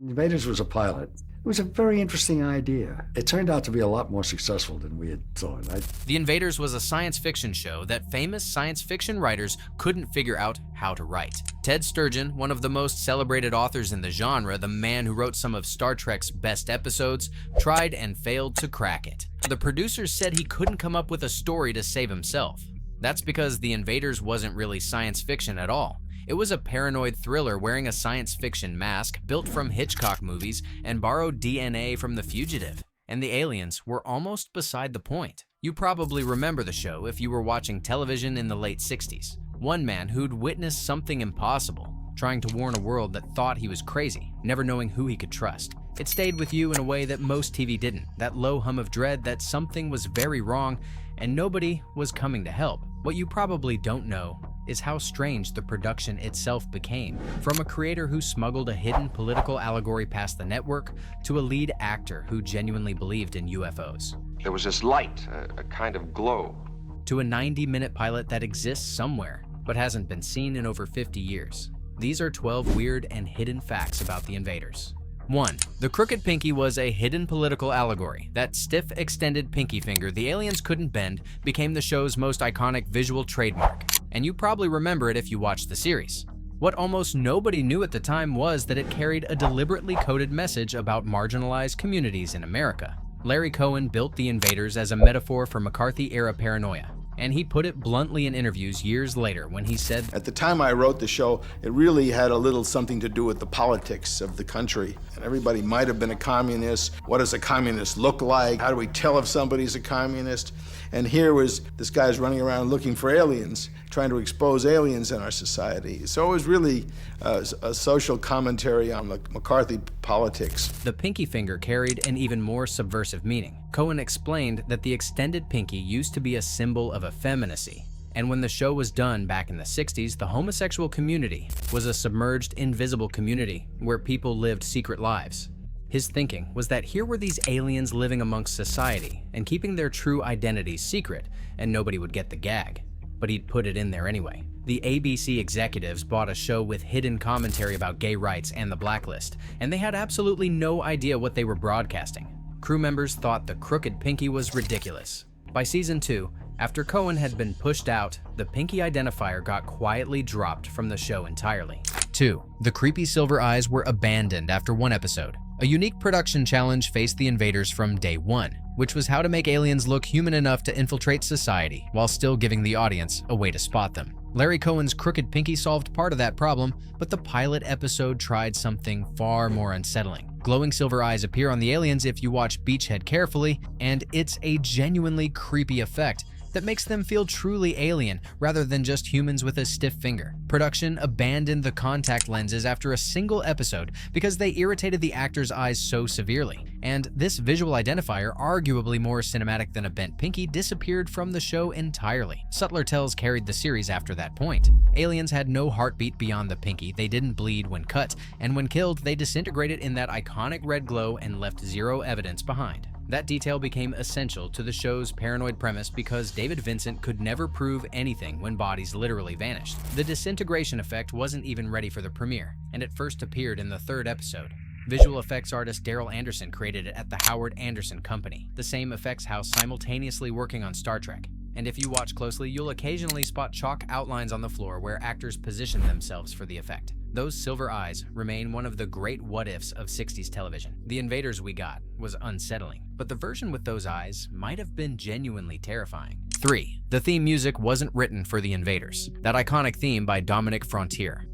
Invaders was a pilot. It was a very interesting idea. It turned out to be a lot more successful than we had thought. The Invaders was a science fiction show that famous science fiction writers couldn't figure out how to write. Ted Sturgeon, one of the most celebrated authors in the genre, the man who wrote some of Star Trek's best episodes, tried and failed to crack it. The producers said he couldn't come up with a story to save himself. That's because The Invaders wasn't really science fiction at all. It was a paranoid thriller wearing a science fiction mask built from Hitchcock movies and borrowed DNA from The Fugitive. And the aliens were almost beside the point. You probably remember the show if you were watching television in the late 60s. One man who'd witnessed something impossible, trying to warn a world that thought he was crazy, never knowing who he could trust. It stayed with you in a way that most TV didn't, that low hum of dread that something was very wrong and nobody was coming to help. What you probably don't know is how strange the production itself became. From a creator who smuggled a hidden political allegory past the network to a lead actor who genuinely believed in UFOs. There was this light, a kind of glow. To a 90-minute pilot that exists somewhere, but hasn't been seen in over 50 years. These are 12 weird and hidden facts about the Invaders. 1. The crooked pinky was a hidden political allegory. That stiff, extended pinky finger the aliens couldn't bend became the show's most iconic visual trademark. And you probably remember it if you watched the series. What almost nobody knew at the time was that it carried a deliberately coded message about marginalized communities in America. Larry Cohen built the Invaders as a metaphor for McCarthy-era paranoia, and he put it bluntly in interviews years later when he said, "At the time I wrote the show, it really had a little something to do with the politics of the country. And everybody might have been a communist. What does a communist look like? How do we tell if somebody's a communist?" And here was this guy's running around looking for aliens, trying to expose aliens in our society. So it was really a social commentary on the McCarthy politics. The pinky finger carried an even more subversive meaning. Cohen explained that the extended pinky used to be a symbol of effeminacy. And when the show was done back in the 60s, the homosexual community was a submerged, invisible community where people lived secret lives. His thinking was that here were these aliens living amongst society and keeping their true identities secret, and nobody would get the gag. But he'd put it in there anyway. The ABC executives bought a show with hidden commentary about gay rights and the blacklist, and they had absolutely no idea what they were broadcasting. Crew members thought the crooked pinky was ridiculous. By season 2, after Cohen had been pushed out, the pinky identifier got quietly dropped from the show entirely. 2. The creepy silver eyes were abandoned after one episode. A unique production challenge faced the Invaders from day one, which was how to make aliens look human enough to infiltrate society while still giving the audience a way to spot them. Larry Cohen's crooked pinky solved part of that problem, but the pilot episode tried something far more unsettling. Glowing silver eyes appear on the aliens if you watch Beachhead carefully, and it's a genuinely creepy effect that makes them feel truly alien rather than just humans with a stiff finger. Production abandoned the contact lenses after a single episode because they irritated the actors' eyes so severely. And this visual identifier, arguably more cinematic than a bent pinky, disappeared from the show entirely. Subtler tells carried the series after that point. Aliens had no heartbeat beyond the pinky, they didn't bleed when cut, and when killed, they disintegrated in that iconic red glow and left zero evidence behind. That detail became essential to the show's paranoid premise because David Vincent could never prove anything when bodies literally vanished. The disintegration effect wasn't even ready for the premiere, and it first appeared in the 3rd episode. Visual effects artist Daryl Anderson created it at the Howard Anderson Company, the same effects house simultaneously working on Star Trek. And if you watch closely, you'll occasionally spot chalk outlines on the floor where actors position themselves for the effect. Those silver eyes remain one of the great what-ifs of 60s television. The Invaders we got was unsettling, but the version with those eyes might have been genuinely terrifying. 3. The theme music wasn't written for The Invaders. That iconic theme by Dominic Frontier.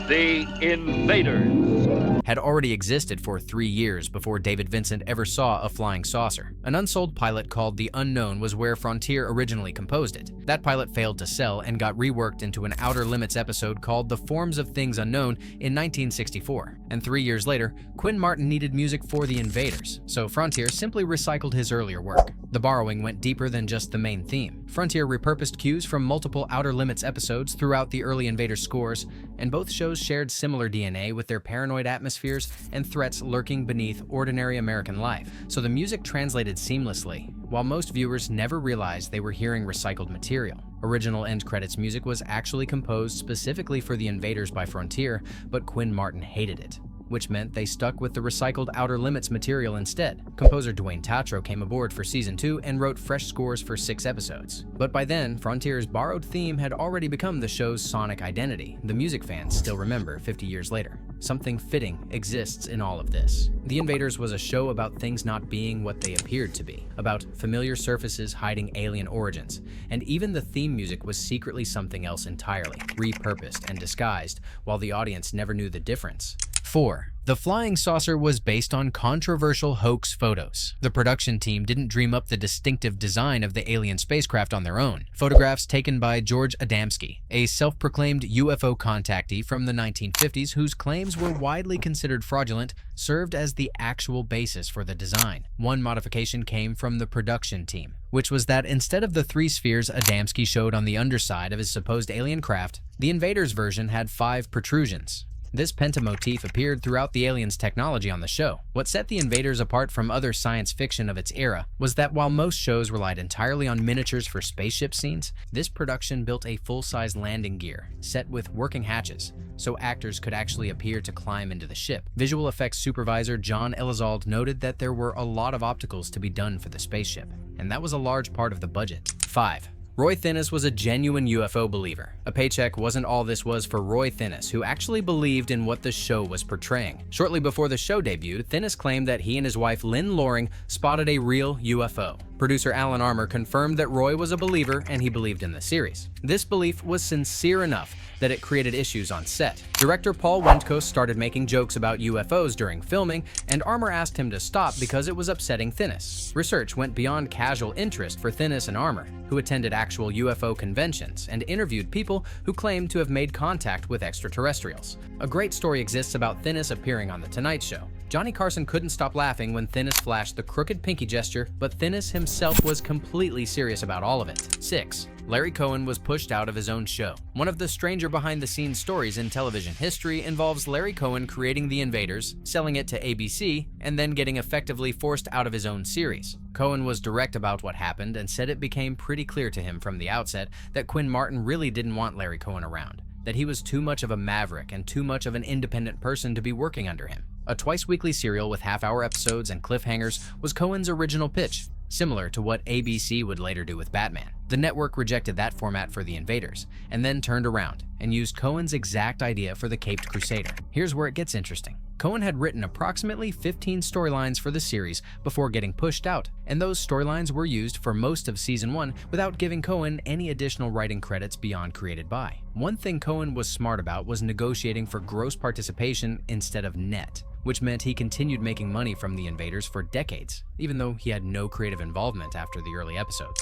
The Invaders had already existed for 3 years before David Vincent ever saw a flying saucer. An unsold pilot called The Unknown was where Frontier originally composed it. That pilot failed to sell and got reworked into an Outer Limits episode called The Forms of Things Unknown in 1964. And 3 years later, Quinn Martin needed music for The Invaders, so Frontier simply recycled his earlier work. The borrowing went deeper than just the main theme. Frontier repurposed cues from multiple Outer Limits episodes throughout the early Invaders scores, and both shows shared similar DNA with their paranoid atmosphere atmospheres and threats lurking beneath ordinary American life, so the music translated seamlessly, while most viewers never realized they were hearing recycled material. Original end credits music was actually composed specifically for the Invaders by Frontier, but Quinn Martin hated it, which meant they stuck with the recycled Outer Limits material instead. Composer Dwayne Tatro came aboard for Season 2 and wrote fresh scores for 6 episodes. But by then, Frontier's borrowed theme had already become the show's sonic identity. The music fans still remember 50 years later. Something fitting exists in all of this. The Invaders was a show about things not being what they appeared to be, about familiar surfaces hiding alien origins, and even the theme music was secretly something else entirely, repurposed and disguised, while the audience never knew the difference. 4. The flying saucer was based on controversial hoax photos. The production team didn't dream up the distinctive design of the alien spacecraft on their own. Photographs taken by George Adamski, a self-proclaimed UFO contactee from the 1950s whose claims were widely considered fraudulent, served as the actual basis for the design. One modification came from the production team, which was that instead of the 3 spheres Adamski showed on the underside of his supposed alien craft, the Invaders version had 5 protrusions. This pentamotif appeared throughout the aliens' technology on the show. What set the Invaders apart from other science fiction of its era was that while most shows relied entirely on miniatures for spaceship scenes, this production built a full-size landing gear set with working hatches, so actors could actually appear to climb into the ship. Visual effects supervisor John Elizalde noted that there were a lot of opticals to be done for the spaceship, and that was a large part of the budget. 5. Roy Thinnis was a genuine UFO believer. A paycheck wasn't all this was for Roy Thinnis, who actually believed in what the show was portraying. Shortly before the show debuted, Thinnis claimed that he and his wife Lynn Loring spotted a real UFO. Producer Alan Armour confirmed that Roy was a believer and he believed in the series. This belief was sincere enough that it created issues on set. Director Paul Wendkos started making jokes about UFOs during filming, and Armour asked him to stop because it was upsetting Thinnis. Research went beyond casual interest for Thinnis and Armour, who attended actual UFO conventions and interviewed people who claimed to have made contact with extraterrestrials. A great story exists about Thinnis appearing on The Tonight Show. Johnny Carson couldn't stop laughing when Thinnis flashed the crooked pinky gesture, but Thinnis himself was completely serious about all of it. 6. Larry Cohen was pushed out of his own show. One of the stranger behind-the-scenes stories in television history involves Larry Cohen creating The Invaders, selling it to ABC, and then getting effectively forced out of his own series. Cohen was direct about what happened and said it became pretty clear to him from the outset that Quinn Martin really didn't want Larry Cohen around, that he was too much of a maverick and too much of an independent person to be working under him. A twice-weekly serial with half-hour episodes and cliffhangers was Cohen's original pitch, similar to what ABC would later do with Batman. The network rejected that format for The Invaders, and then turned around and used Cohen's exact idea for the Caped Crusader. Here's where it gets interesting. Cohen had written approximately 15 storylines for the series before getting pushed out, and those storylines were used for most of Season 1 without giving Cohen any additional writing credits beyond created by. One thing Cohen was smart about was negotiating for gross participation instead of net, which meant he continued making money from The Invaders for decades, even though he had no creative involvement after the early episodes.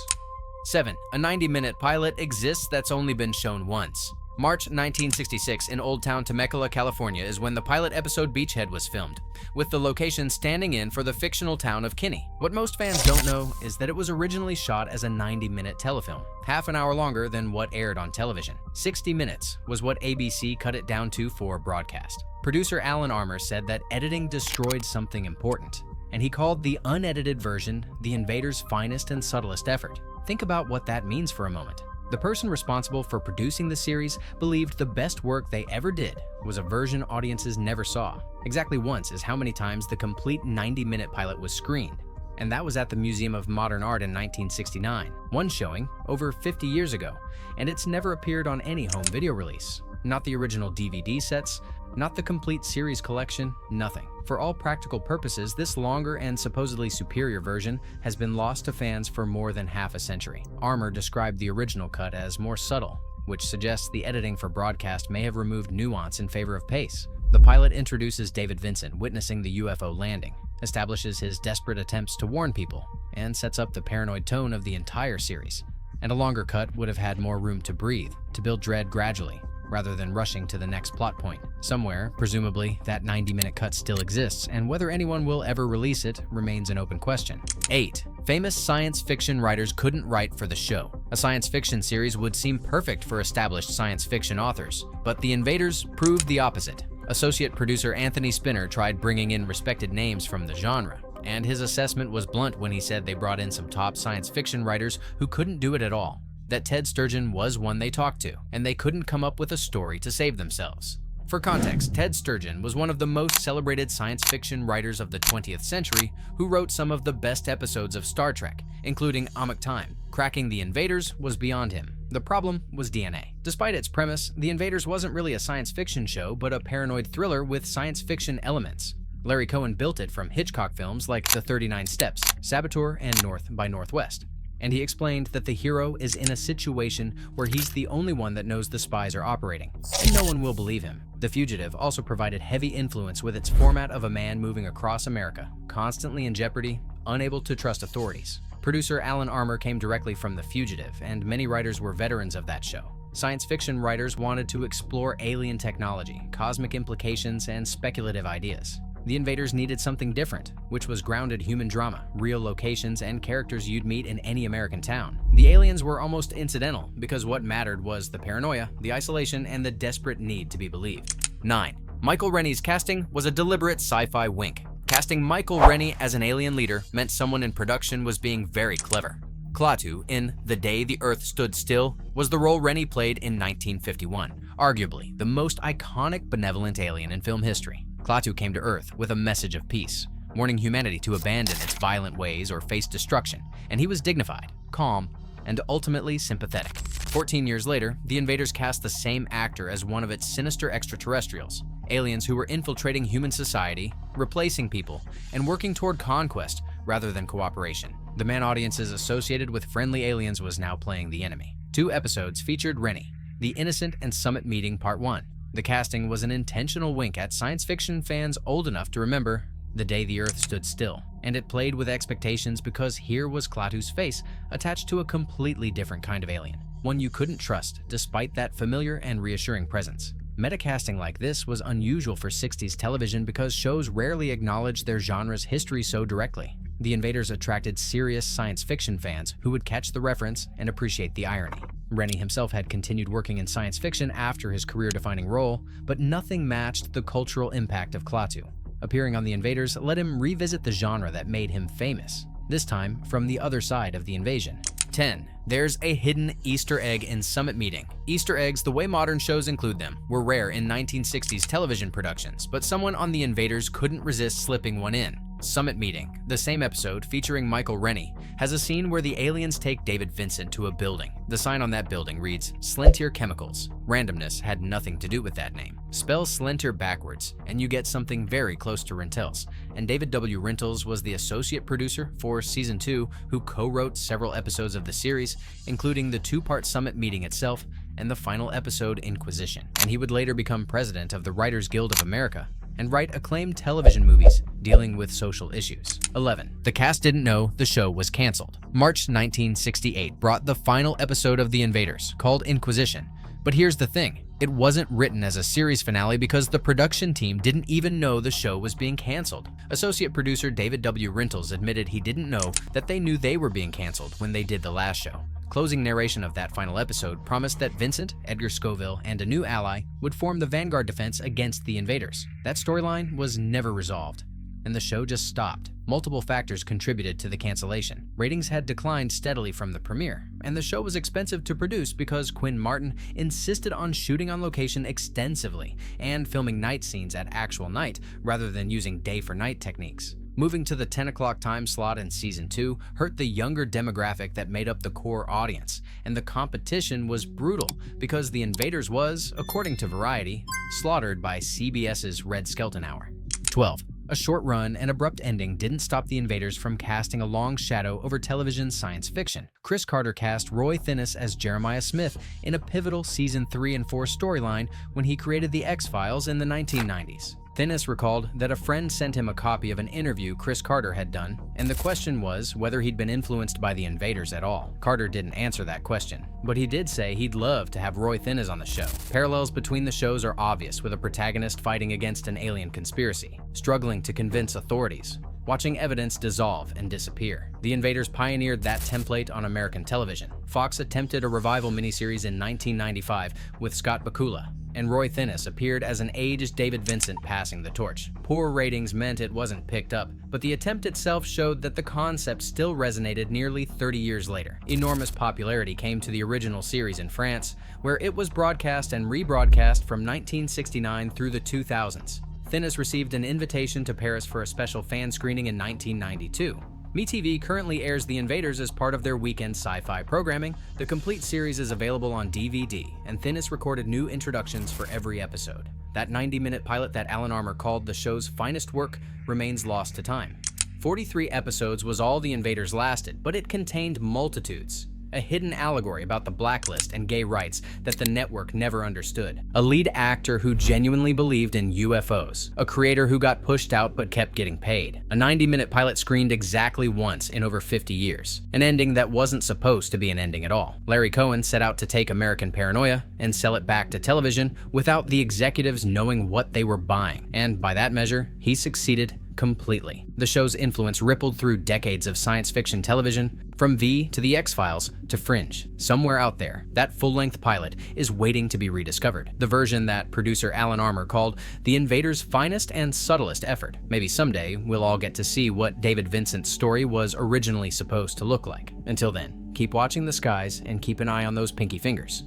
7. A 90-minute pilot exists that's only been shown once. March 1966 in Old Town Temecula, California is when the pilot episode Beachhead was filmed, with the location standing in for the fictional town of Kinney. What most fans don't know is that it was originally shot as a 90-minute telefilm, half an hour longer than what aired on television. 60 minutes was what ABC cut it down to for broadcast. Producer Alan Armour said that editing destroyed something important, and he called the unedited version The Invaders' finest and subtlest effort. Think about what that means for a moment. The person responsible for producing the series believed the best work they ever did was a version audiences never saw. Exactly once is how many times the complete 90-minute pilot was screened, and that was at the Museum of Modern Art in 1969, one showing over 50 years ago, and it's never appeared on any home video release. Not the original DVD sets, not the complete series collection, nothing. For all practical purposes, this longer and supposedly superior version has been lost to fans for more than half a century. Armour described the original cut as more subtle, which suggests the editing for broadcast may have removed nuance in favor of pace. The pilot introduces David Vincent witnessing the UFO landing, establishes his desperate attempts to warn people, and sets up the paranoid tone of the entire series. And a longer cut would have had more room to breathe, to build dread gradually, rather than rushing to the next plot point. Somewhere, presumably, that 90-minute cut still exists, and whether anyone will ever release it remains an open question. 8. Famous science fiction writers couldn't write for the show. A science fiction series would seem perfect for established science fiction authors, but The Invaders proved the opposite. Associate producer Anthony Spinner tried bringing in respected names from the genre, and his assessment was blunt when he said they brought in some top science fiction writers who couldn't do it at all, that Ted Sturgeon was one they talked to, and they couldn't come up with a story to save themselves. For context, Ted Sturgeon was one of the most celebrated science fiction writers of the 20th century who wrote some of the best episodes of Star Trek, including Amok Time. Cracking the Invaders was beyond him. The problem was DNA. Despite its premise, The Invaders wasn't really a science fiction show, but a paranoid thriller with science fiction elements. Larry Cohen built it from Hitchcock films like The 39 Steps, Saboteur, and North by Northwest. And he explained that the hero is in a situation where he's the only one that knows the spies are operating, and no one will believe him. The Fugitive also provided heavy influence with its format of a man moving across America, constantly in jeopardy, unable to trust authorities. Producer Alan Armour came directly from The Fugitive, and many writers were veterans of that show. Science fiction writers wanted to explore alien technology, cosmic implications, and speculative ideas. The Invaders needed something different, which was grounded human drama, real locations, and characters you'd meet in any American town. The aliens were almost incidental, because what mattered was the paranoia, the isolation, and the desperate need to be believed. 9. Michael Rennie's casting was a deliberate sci-fi wink. Casting Michael Rennie as an alien leader meant someone in production was being very clever. Klaatu in The Day the Earth Stood Still was the role Rennie played in 1951, arguably the most iconic benevolent alien in film history. Klaatu came to Earth with a message of peace, warning humanity to abandon its violent ways or face destruction, and he was dignified, calm, and ultimately sympathetic. 14 years later, the Invaders cast the same actor as one of its sinister extraterrestrials, aliens who were infiltrating human society, replacing people, and working toward conquest rather than cooperation. The man audiences associated with friendly aliens was now playing the enemy. 2 episodes featured Rennie, The Innocent and Summit Meeting Part 1. The casting was an intentional wink at science fiction fans old enough to remember The Day the Earth Stood Still, and it played with expectations because here was Klaatu's face attached to a completely different kind of alien, one you couldn't trust despite that familiar and reassuring presence. Metacasting like this was unusual for 60s television because shows rarely acknowledged their genre's history so directly. The Invaders attracted serious science fiction fans who would catch the reference and appreciate the irony. Rennie himself had continued working in science fiction after his career-defining role, but nothing matched the cultural impact of Klaatu. Appearing on The Invaders let him revisit the genre that made him famous, this time from the other side of the invasion. 10. There's a hidden Easter egg in Summit Meeting. Easter eggs, the way modern shows include them, were rare in 1960s television productions, but someone on The Invaders couldn't resist slipping one in. Summit Meeting, the same episode featuring Michael Rennie, has a scene where the aliens take David Vincent to a building. The sign on that building reads, Slintier Chemicals. Randomness had nothing to do with that name. Spell Slinter backwards, and you get something very close to Rentals. And David W. Rentals was the associate producer for Season 2, who co-wrote several episodes of the series, including the 2-part Summit Meeting itself and the final episode, Inquisition. And he would later become president of the Writers Guild of America and write acclaimed television movies dealing with social issues. 11. The cast didn't know the show was canceled. March 1968 brought the final episode of The Invaders, called Inquisition. But here's the thing, it wasn't written as a series finale because the production team didn't even know the show was being canceled. Associate producer David W. Rentals admitted he didn't know that they knew they were being canceled when they did the last show. Closing narration of that final episode promised that Vincent, Edgar Scoville, and a new ally would form the vanguard defense against the Invaders. That storyline was never resolved, and the show just stopped. Multiple factors contributed to the cancellation. Ratings had declined steadily from the premiere, and the show was expensive to produce because Quinn Martin insisted on shooting on location extensively and filming night scenes at actual night rather than using day-for-night techniques. Moving to the 10 o'clock time slot in Season 2 hurt the younger demographic that made up the core audience, and the competition was brutal because The Invaders was, according to Variety, slaughtered by CBS's Red Skelton Hour. 12. A short run and abrupt ending didn't stop The Invaders from casting a long shadow over television science fiction. Chris Carter cast Roy Thinnis as Jeremiah Smith in a pivotal Season 3 and 4 storyline when he created The X-Files in the 1990s. Thinnis recalled that a friend sent him a copy of an interview Chris Carter had done, and the question was whether he'd been influenced by The Invaders at all. Carter didn't answer that question, but he did say he'd love to have Roy Thinnis on the show. Parallels between the shows are obvious, with a protagonist fighting against an alien conspiracy, struggling to convince authorities, watching evidence dissolve and disappear. The Invaders pioneered that template on American television. Fox attempted a revival miniseries in 1995 with Scott Bakula, and Roy Thinnis appeared as an aged David Vincent passing the torch. Poor ratings meant it wasn't picked up, but the attempt itself showed that the concept still resonated nearly 30 years later. Enormous popularity came to the original series in France, where it was broadcast and rebroadcast from 1969 through the 2000s. Thinnis received an invitation to Paris for a special fan screening in 1992. MeTV currently airs The Invaders as part of their weekend sci-fi programming. The complete series is available on DVD, and Thinnis recorded new introductions for every episode. That 90-minute pilot that Alan Armour called the show's finest work remains lost to time. 43 episodes was all The Invaders lasted, but it contained multitudes. A hidden allegory about the blacklist and gay rights that the network never understood. A lead actor who genuinely believed in UFOs. A creator who got pushed out but kept getting paid. A 90-minute pilot screened exactly once in over 50 years. An ending that wasn't supposed to be an ending at all. Larry Cohen set out to take American paranoia and sell it back to television without the executives knowing what they were buying. And by that measure, he succeeded completely. The show's influence rippled through decades of science fiction television, from V to The X-Files to Fringe. Somewhere out there, that full-length pilot is waiting to be rediscovered. The version that producer Alan Armour called The Invaders' finest and subtlest effort. Maybe someday we'll all get to see what David Vincent's story was originally supposed to look like. Until then, keep watching the skies and keep an eye on those pinky fingers.